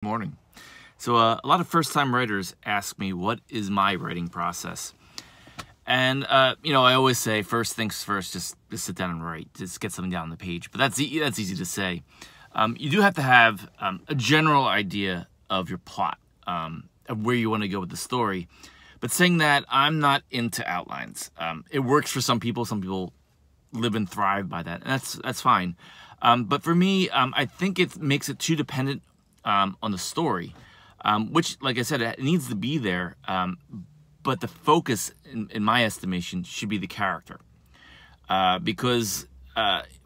Morning. So a lot of first-time writers ask me, what is my writing process? And, I always say, first things first, just sit down and write. Just get something down on the page. But that's easy to say. You do have to have a general idea of your plot, of where you want to go with the story. But saying that, I'm not into outlines. It works for some people. Some people live and thrive by that, and that's fine. But for me, I think it makes it too dependent on the story, which, like I said, it needs to be there, but the focus, in my estimation, should be the character, because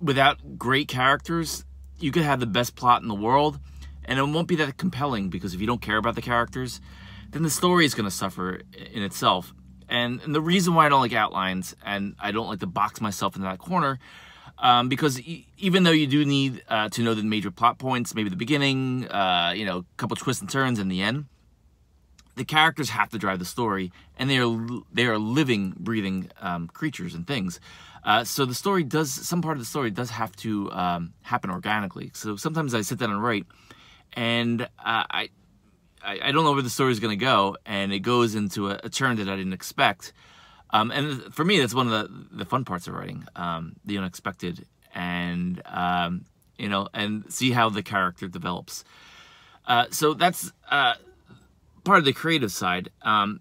without great characters, you could have the best plot in the world, and it won't be that compelling, because if you don't care about the characters, then the story is going to suffer in itself. And the reason why I don't like outlines, and I don't like to box myself into that corner, because even though you do need to know the major plot points, maybe the beginning, a couple twists and turns in the end, the characters have to drive the story, and they are living, breathing creatures and things. So the story some part of the story does have to happen organically. So sometimes I sit down and write, and I don't know where the story is going to go, and it goes into a turn that I didn't expect. And for me, that's one of the fun parts of writing, the unexpected, and and see how the character develops. So that's part of the creative side. To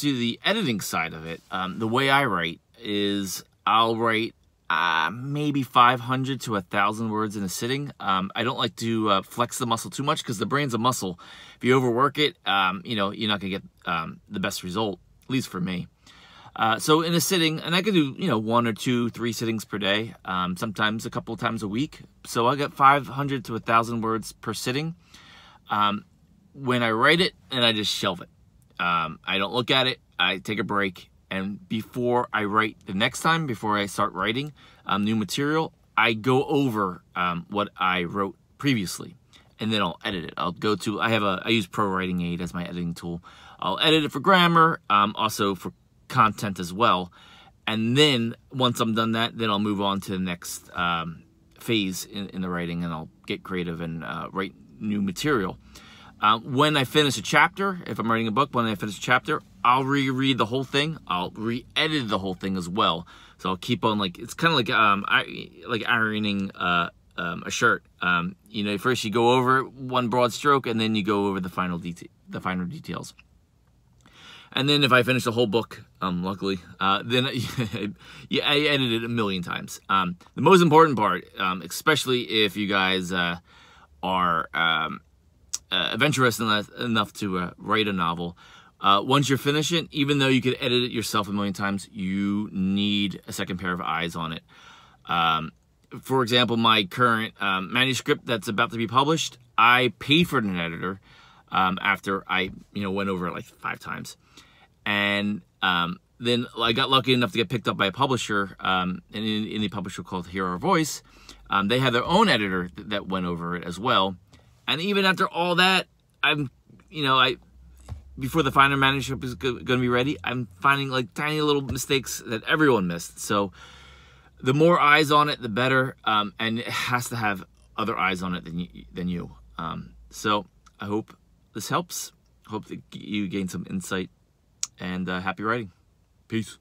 the editing side of it, the way I write is I'll write maybe 500 to 1,000 words in a sitting. I don't like to flex the muscle too much, because the brain's a muscle. If you overwork it, you're not going to get the best result, at least for me. So in a sitting, and I could do, 1 or 2, 3 sittings per day, sometimes a couple of times a week. So I got 500 to 1,000 words per sitting. When I write it, and I just shelve it. I don't look at it. I take a break. And before I write the next time, before I start writing new material, I go over what I wrote previously, and then I'll edit it. I use Pro Writing Aid as my editing tool. I'll edit it for grammar, also for content as well. And then once I'm done that, then I'll move on to the next phase in the writing, and I'll get creative and write new material. When I finish a chapter, if I'm writing a book, when I finish a chapter, I'll reread the whole thing. I'll re-edit the whole thing as well. So I'll keep on, it's kind of like ironing a shirt. First you go over one broad stroke, and then you go over the finer details. And then if I finish the whole book, luckily, then I edit it a million times. The most important part, especially if you guys are adventurous enough to write a novel, once you finish it, even though you could edit it yourself a million times, you need a second pair of eyes on it. For example, my current manuscript that's about to be published, I paid for an editor after I went over it like 5 times. And then I got lucky enough to get picked up by a publisher, an indie publisher called Hear Our Voice. They have their own editor that went over it as well. And even after all that, before the final manuscript is going to be ready, I'm finding like tiny little mistakes that everyone missed. So the more eyes on it, the better. And it has to have other eyes on it than you. So I hope this helps. Hope that you gain some insight, and happy writing. Peace.